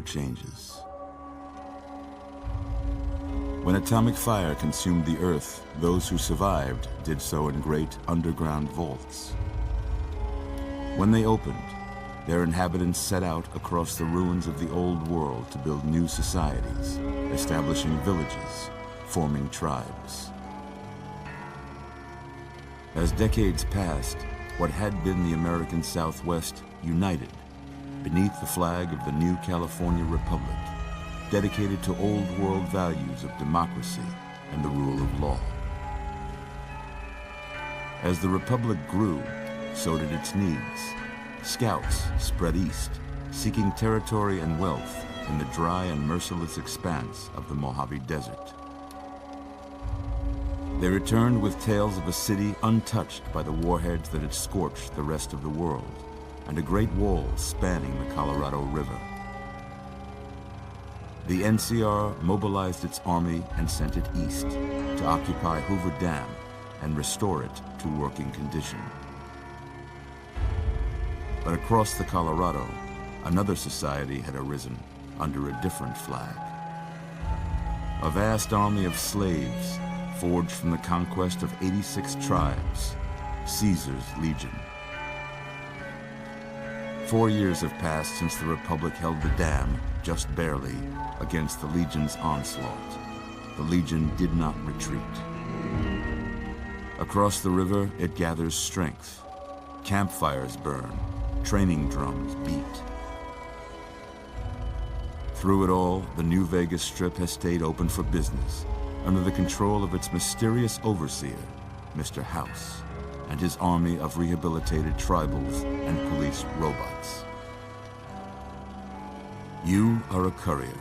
changes. When atomic fire consumed the Earth, those who survived did so in great underground vaults. When they opened, their inhabitants set out across the ruins of the old world to build new societies, establishing villages, forming tribes. As decades passed, what had been the American Southwest united beneath the flag of the new California Republic, dedicated to old world values of democracy and the rule of law. As the Republic grew, so did its needs. Scouts spread east, seeking territory and wealth in the dry and merciless expanse of the Mojave Desert. They returned with tales of a city untouched by the warheads that had scorched the rest of the world, and a great wall spanning the Colorado River. The NCR mobilized its army and sent it east to occupy Hoover Dam and restore it to working condition. But across the Colorado, another society had arisen under a different flag. A vast army of slaves forged from the conquest of 86 tribes, Caesar's Legion. 4 years have passed since the Republic held the dam, just barely, against the Legion's onslaught. The Legion did not retreat. Across the river, it gathers strength. Campfires burn, training drums beat. Through it all, the New Vegas Strip has stayed open for business, under the control of its mysterious overseer, Mr. House, and his army of rehabilitated tribals and police robots. You are a courier,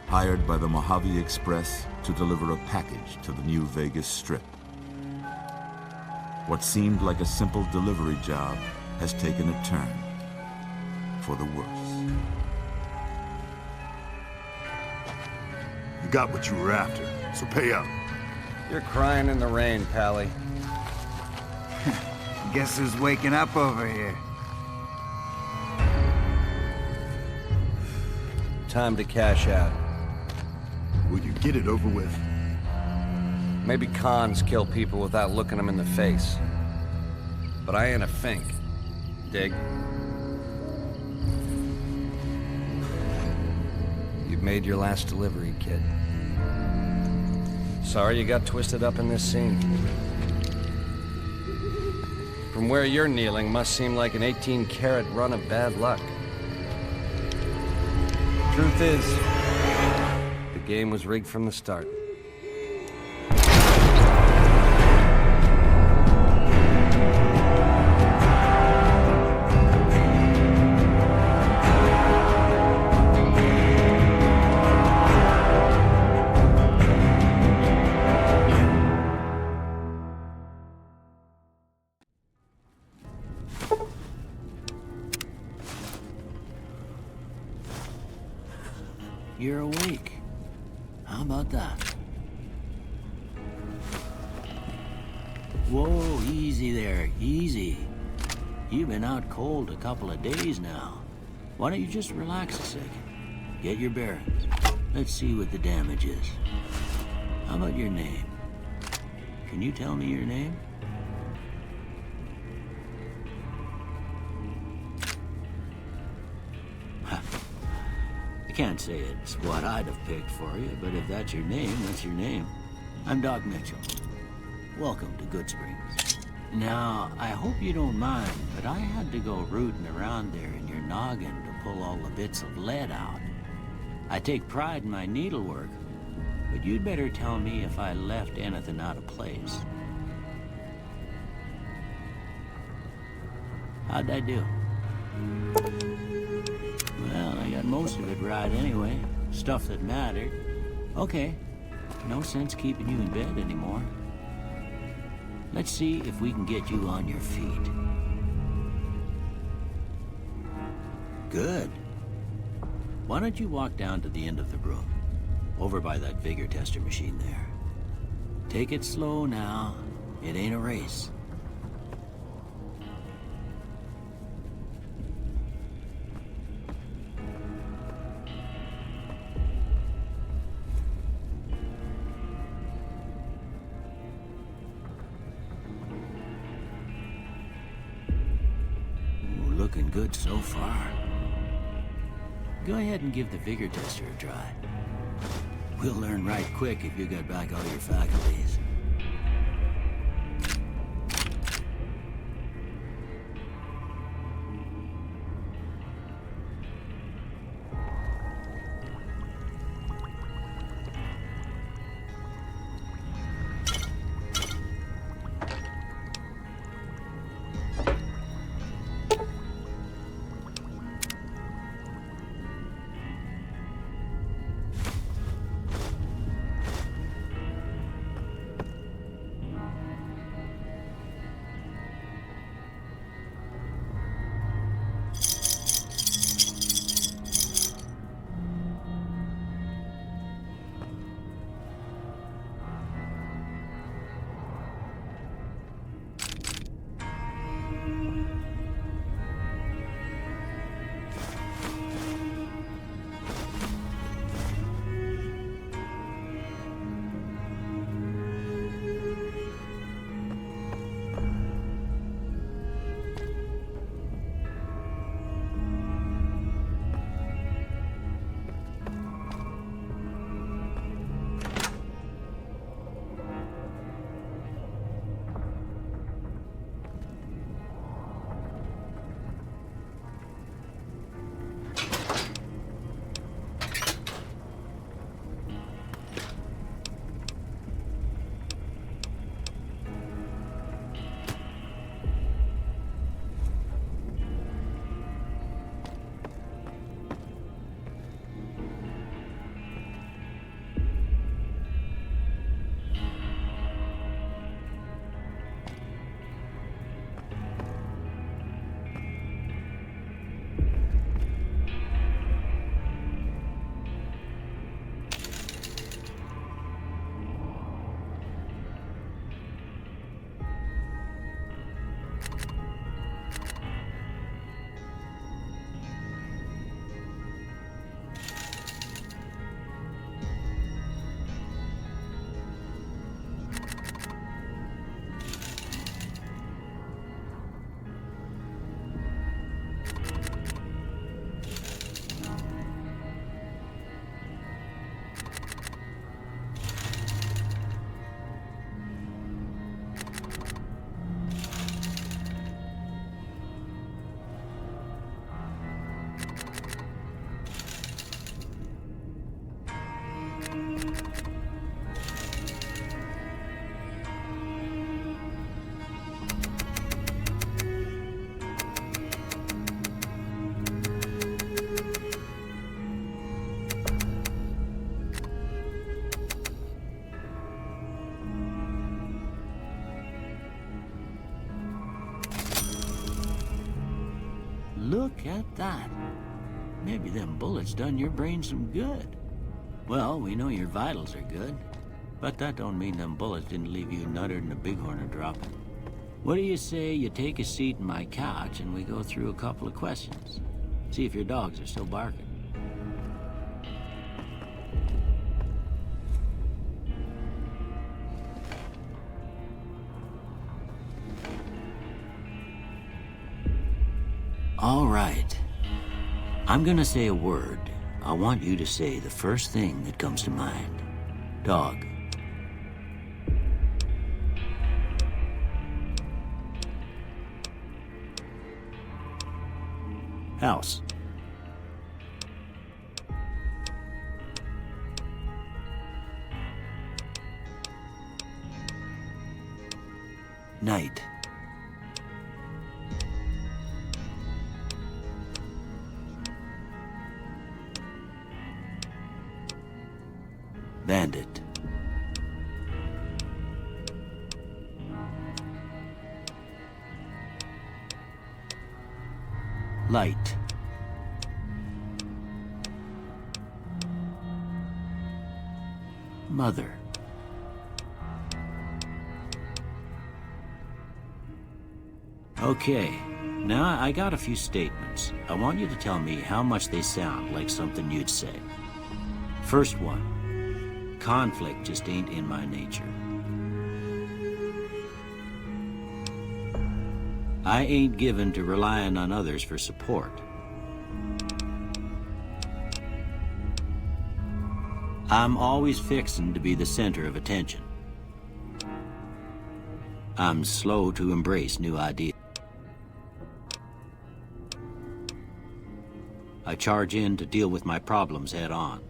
hired by the Mojave Express to deliver a package to the New Vegas Strip. What seemed like a simple delivery job has taken a turn for the worse. You got what you were after, so pay up. You're crying in the rain, Pally. Guess who's waking up over here? Time to cash out. Will you get it over with? Maybe cons kill people without looking them in the face. But I ain't a fink. Dig? You've made your last delivery, kid. Sorry you got twisted up in this scene. From where you're kneeling must seem like an 18-carat run of bad luck. Truth is, the game was rigged from the start. You're awake. How about that? Whoa, easy there, easy. You've been out cold a couple of days now. Why don't you just relax a second? Get your bearings. Let's see what the damage is. How about your name? Can you tell me your name? I can't say it's what I'd have picked for you, but if that's your name, that's your name. I'm Doc Mitchell. Welcome to Goodsprings. Now, I hope you don't mind, but I had to go rooting around there in your noggin to pull all the bits of lead out. I take pride in my needlework, but you'd better tell me if I left anything out of place. How'd I do? Well, I got most of it right anyway. Stuff that mattered. Okay. No sense keeping you in bed anymore. Let's see if we can get you on your feet. Good. Why don't you walk down to the end of the room? Over by that vigor tester machine there. Take it slow now. It ain't a race. looking good so far. Go ahead and give the vigor tester a try. We'll learn right quick if you got back all your faculties. Look at that. Maybe them bullets done your brain some good. Well, we know your vitals are good, but that don't mean them bullets didn't leave you nuttered and a bighorn dropping. What do you say you take a seat in my couch and we go through a couple of questions? See if your dogs are still barking. All right. I'm gonna say a word. I want you to say the first thing that comes to mind. Dog. House. Night. Bandit. Light. Mother. Okay, now I got a few statements. I want you to tell me how much they sound like something you'd say. First one. Conflict just ain't in my nature. I ain't given to relying on others for support. I'm always fixin' to be the center of attention. I'm slow to embrace new ideas. I charge in to deal with my problems head on.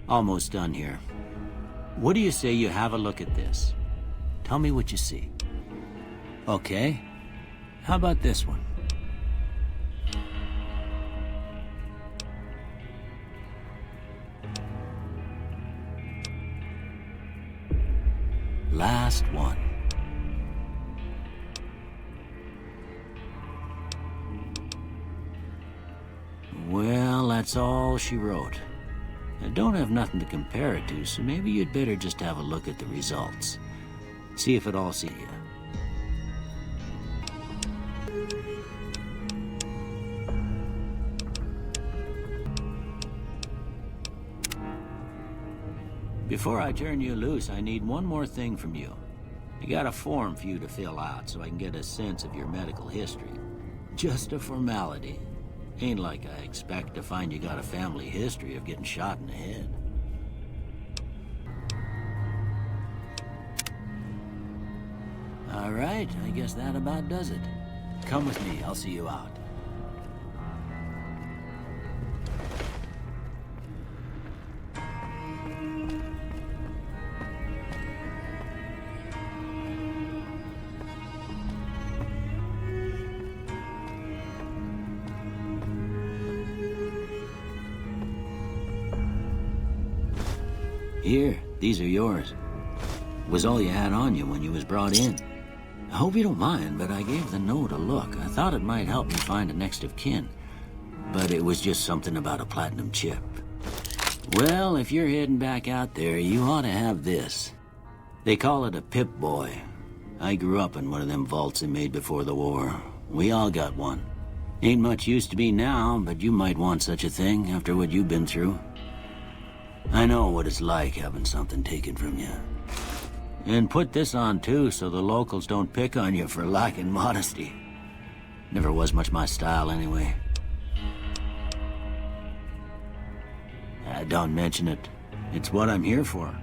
Almost done here. What do you say you have a look at this? Tell me what you see. Okay. How about this one? Last one. Well, that's all she wrote. I don't have nothing to compare it to, so maybe you'd better just have a look at the results. See if it all see you. Before I turn you loose, I need one more thing from you. I got a form for you to fill out so I can get a sense of your medical history. Just a formality. Ain't like I expect to find you got a family history of getting shot in the head. All right, I guess that about does it. Come with me, I'll see you out. Here, these are yours. Was all you had on you when you was brought in. I hope you don't mind, but I gave the note a look. I thought it might help me find a next of kin. But it was just something about a platinum chip. Well, if you're heading back out there, you ought to have this. They call it a Pip-Boy. I grew up in one of them vaults they made before the war. We all got one. Ain't much use to be now, but you might want such a thing after what you've been through. I know what it's like having something taken from you. And put this on too, so the locals don't pick on you for lacking modesty. Never was much my style anyway. Don't mention it. It's what I'm here for.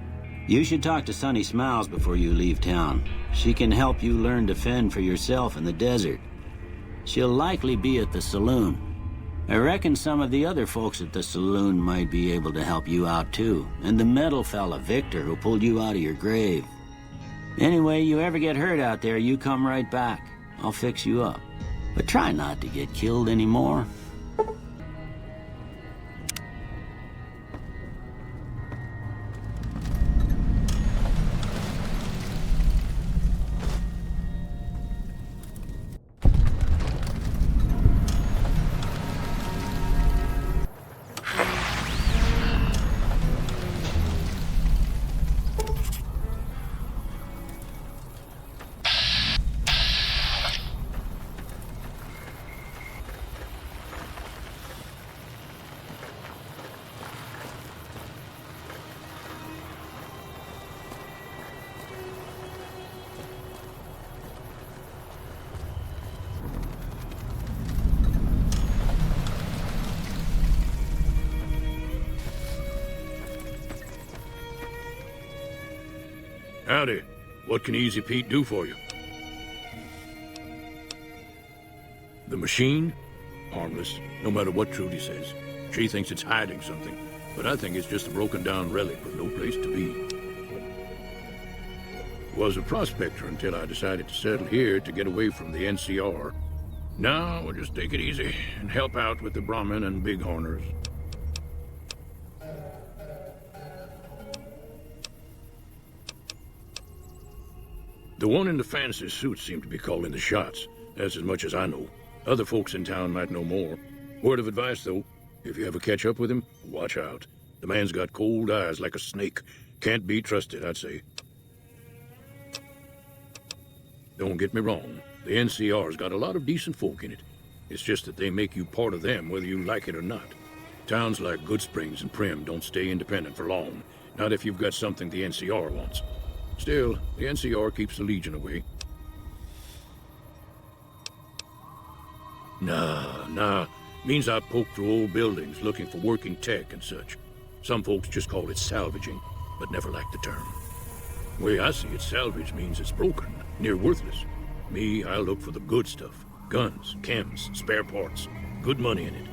You should talk to Sunny Smiles before you leave town. She can help you learn to fend for yourself in the desert. She'll likely be at the saloon. I reckon some of the other folks at the saloon might be able to help you out too. And the metal fella, Victor, who pulled you out of your grave. Anyway, you ever get hurt out there, you come right back. I'll fix you up. But try not to get killed anymore. Howdy. What can Easy Pete do for you? The machine? Harmless, no matter what Trudy says. She thinks it's hiding something, but I think it's just a broken-down relic with no place to be. Was a prospector until I decided to settle here to get away from the NCR. Now we'll just take it easy and help out with the Brahmin and Bighorners. The one in the fancy suit seemed to be calling the shots. That's as much as I know. Other folks in town might know more. Word of advice, though, if you ever catch up with him, watch out. The man's got cold eyes like a snake. Can't be trusted, I'd say. Don't get me wrong. The NCR's got a lot of decent folk in it. It's just that they make you part of them whether you like it or not. Towns like Goodsprings and Prim don't stay independent for long. Not if you've got something the NCR wants. Still, the NCR keeps the Legion away. Nah. Means I poke through old buildings looking for working tech and such. Some folks just call it salvaging, but never liked the term. The way I see it, salvage means it's broken, near worthless. Me, I look for the good stuff. Guns, chems, spare parts. Good money in it.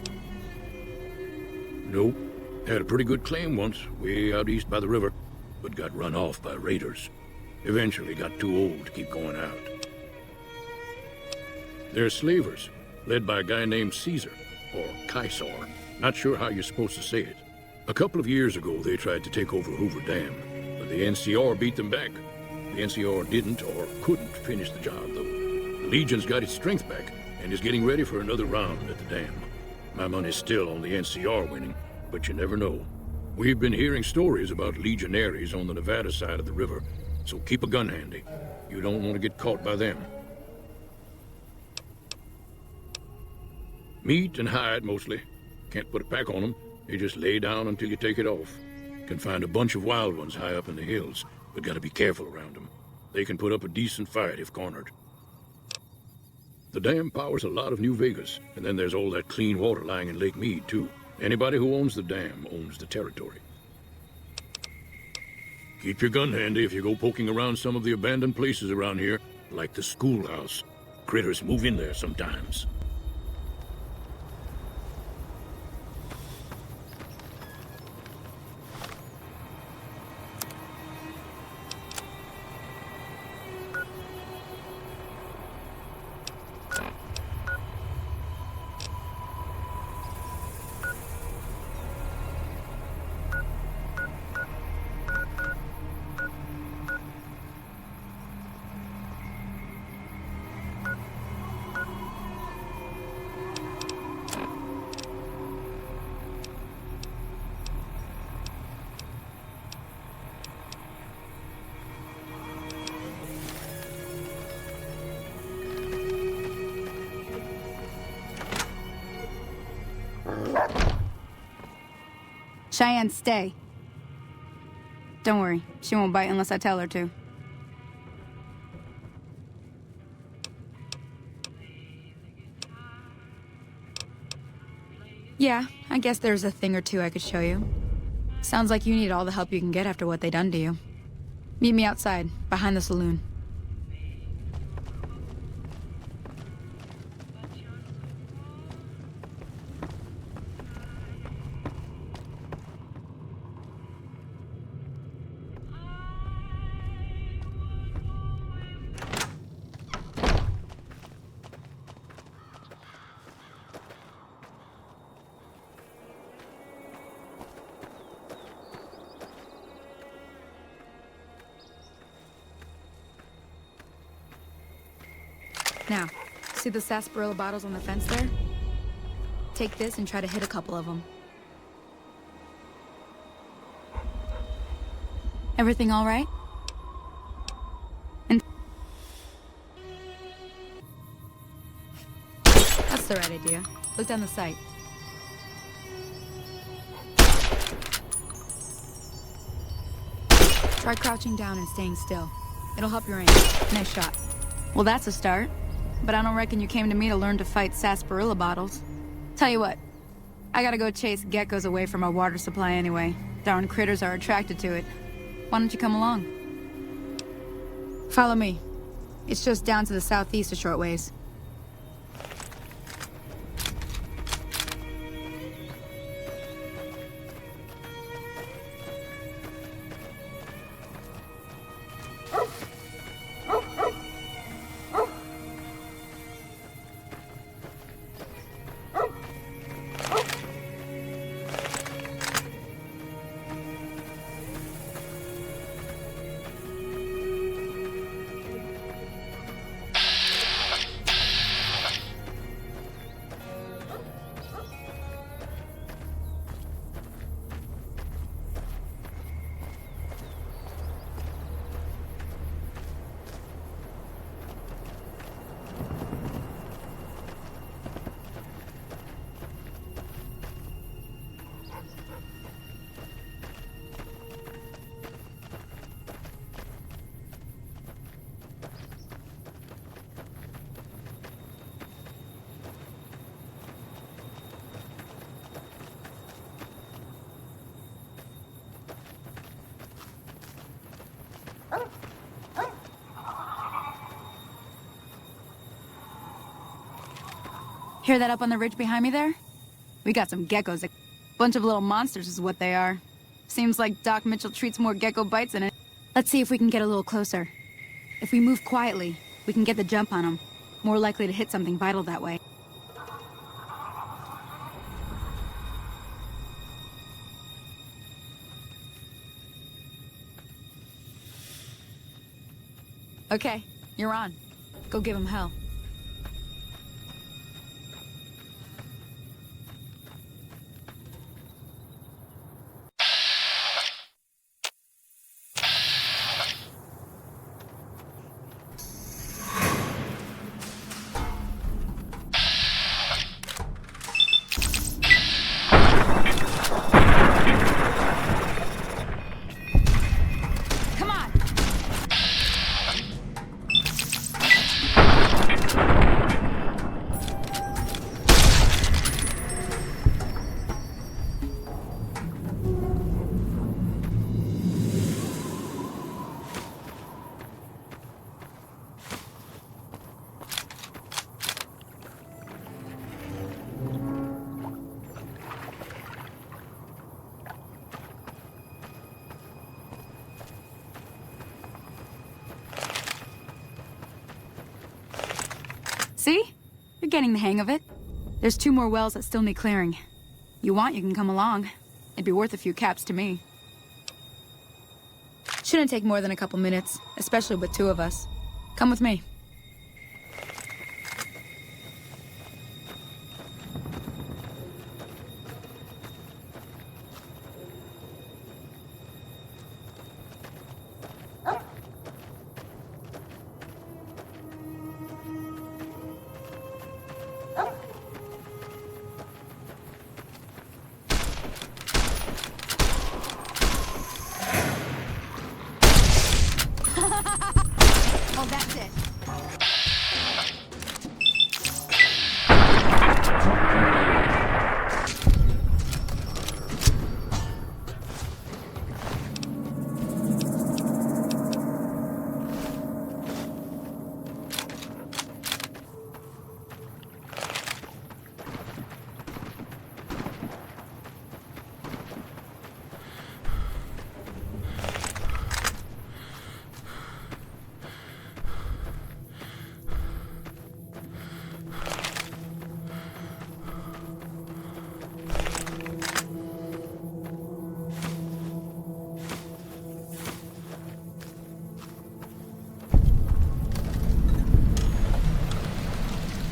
Nope. Had a pretty good claim once, way out east by the river, but got run off by raiders. Eventually got too old to keep going out. They're slavers, led by a guy named Caesar, or Caesar. Not sure how you're supposed to say it. A couple of years ago, they tried to take over Hoover Dam, but the NCR beat them back. The NCR didn't or couldn't finish the job, though. The Legion's got its strength back and is getting ready for another round at the dam. My money's still on the NCR winning, but you never know. We've been hearing stories about legionaries on the Nevada side of the river, so keep a gun handy. You don't want to get caught by them. Meat and hide, mostly. Can't put a pack on them. You just lay down until you take it off. Can find a bunch of wild ones high up in the hills, but gotta be careful around them. They can put up a decent fight if cornered. The dam powers a lot of New Vegas, and then there's all that clean water lying in Lake Mead, too. Anybody who owns the dam owns the territory. Keep your gun handy if you go poking around some of the abandoned places around here, like the schoolhouse. Critters move in there sometimes. Cheyenne, stay. Don't worry, she won't bite unless I tell her to. Yeah, I guess there's a thing or two I could show you. Sounds like you need all the help you can get after what they done to you. Meet me outside, behind the saloon. Now, see the sarsaparilla bottles on the fence there? Take this and try to hit a couple of them. Everything all right? And that's the right idea. Look down the sight. Try crouching down and staying still. It'll help your aim. Nice shot. Well, that's a start. But I don't reckon you came to me to learn to fight sarsaparilla bottles. Tell you what, I gotta go chase geckos away from our water supply anyway. Darn critters are attracted to it. Why don't you come along? Follow me. It's just down to the southeast a short ways. Hear that up on the ridge behind me there? We got some geckos. Bunch of little monsters is what they are. Seems like Doc Mitchell treats more gecko bites than it. Let's see if we can get a little closer. If we move quietly, we can get the jump on them. More likely to hit something vital that way. Okay, you're on. Go give him hell. Come on! See? You're getting the hang of it. There's 2 more wells that still need clearing. You want, you can come along. It'd be worth a few caps to me. Shouldn't take more than a couple minutes, especially with 2 of us. Come with me. Oh, that's it.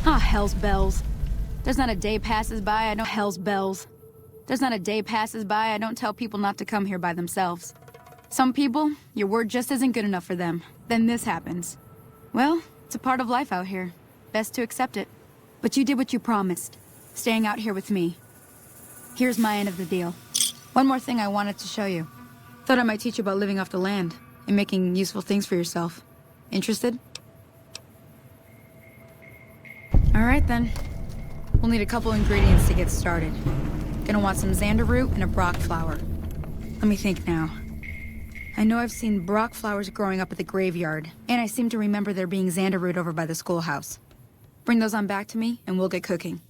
Ah, hell's bells. There's not a day passes by I don't hell's bells. There's not a day passes by I don't tell people not to come here by themselves. Some people, your word just isn't good enough for them. Then this happens. Well, it's a part of life out here. Best to accept it. But you did what you promised, staying out here with me. Here's my end of the deal. One more thing I wanted to show you. Thought I might teach you about living off the land and making useful things for yourself. Interested? All right, then. We'll need a couple ingredients to get started. Gonna want some xander root and a brock flower. Let me think now. I know I've seen brock flowers growing up at the graveyard, and I seem to remember there being xander root over by the schoolhouse. Bring those on back to me, and we'll get cooking.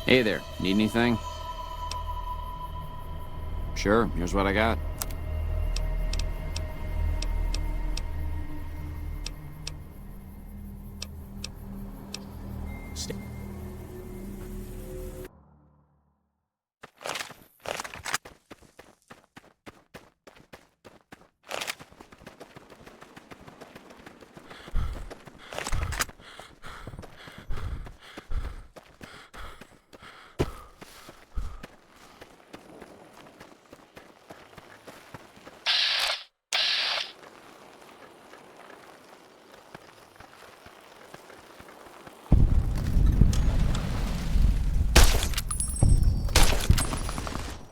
Hey there, need anything? Sure, here's what I got.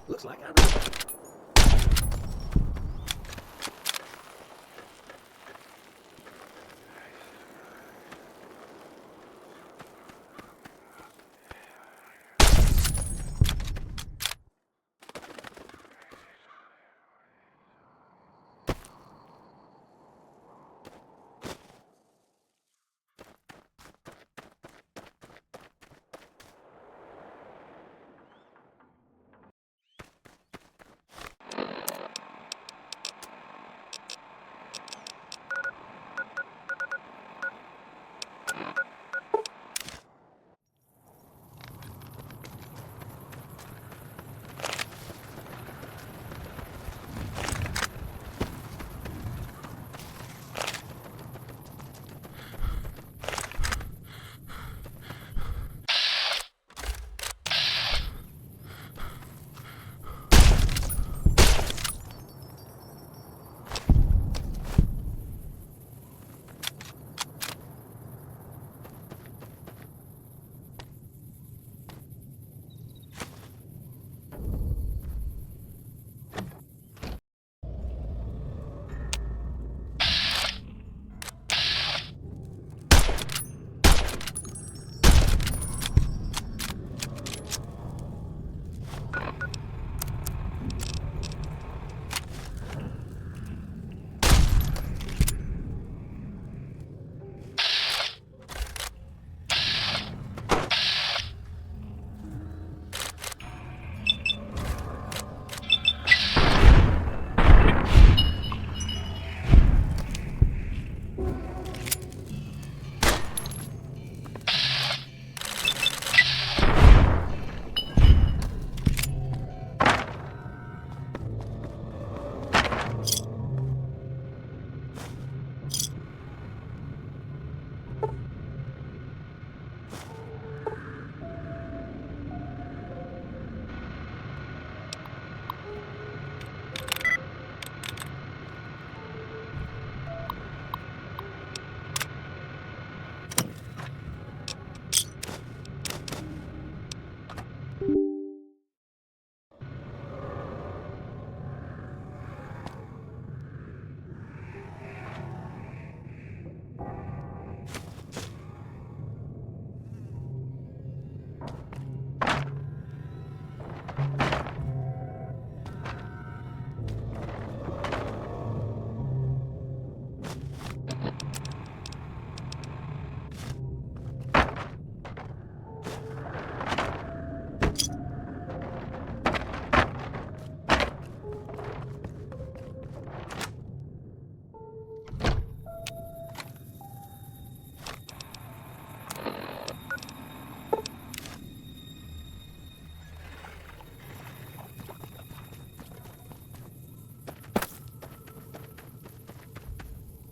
Looks like I...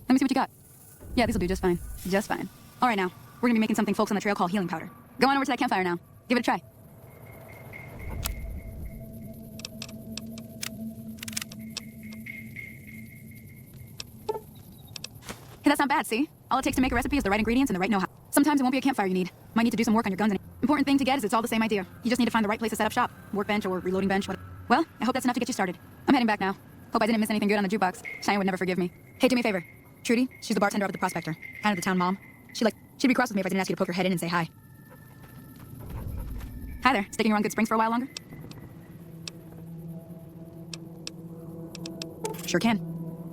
Let me see what you got. Yeah, this'll do just fine. Just fine. All right, now. We're gonna be making something folks on the trail call healing powder. Go on over to that campfire now. Give it a try. Hey, that's not bad, see? All it takes to make a recipe is the right ingredients and the right know-how. Sometimes it won't be a campfire you need. Might need to do some work on your guns. And important thing to get is it's all the same idea. You just need to find the right place to set up shop. Workbench or reloading bench, whatever. Well, I hope that's enough to get you started. I'm heading back now. Hope I didn't miss anything good on the jukebox. Cheyenne would never forgive me. Hey, do me a favor. Trudy, she's the bartender up at the Prospector. Kind of the town mom. She'd be cross with me if I didn't ask you to poke your head in and say hi. Hi there. Sticking around Good Springs for a while longer? Sure can.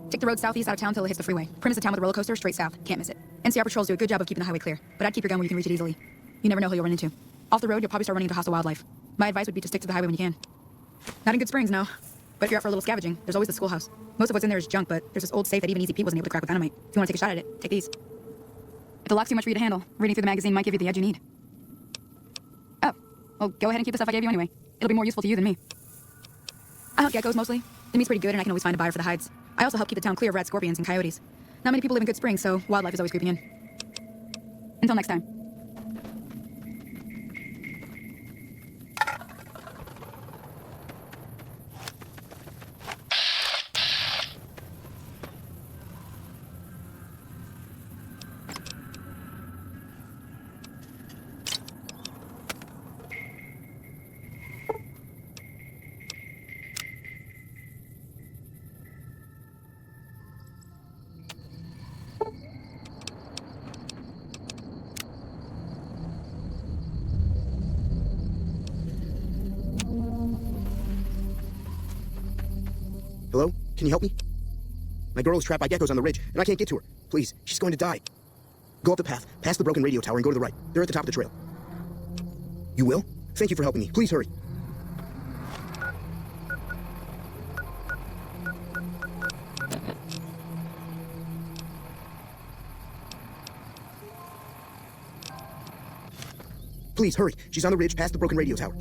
Take the road southeast out of town till it hits the freeway. Prim is a town with a roller coaster straight south. Can't miss it. NCR patrols do a good job of keeping the highway clear, but I'd keep your gun where you can reach it easily. You never know who you'll run into. Off the road, you'll probably start running into hostile wildlife. My advice would be to stick to the highway when you can. Not in Good Springs, no. But if you're out for a little scavenging, there's always the schoolhouse. Most of what's in there is junk, but there's this old safe that even Easy Pete wasn't able to crack with dynamite. If you want to take a shot at it, take these. If the lock's too much for you to handle, reading through the magazine might give you the edge you need. Oh, well, go ahead and keep the stuff I gave you anyway. It'll be more useful to you than me. I hunt geckos mostly. The meat's pretty good, and I can always find a buyer for the hides. I also help keep the town clear of rat scorpions and coyotes. Not many people live in Good Springs, so wildlife is always creeping in. Until next time. Hello? Can you help me? My girl is trapped by geckos on the ridge, and I can't get to her. Please, she's going to die. Go up the path, past the broken radio tower, and go to the right. They're at the top of the trail. You will? Thank you for helping me. Please hurry. Please, hurry. She's on the ridge, past the broken radio tower.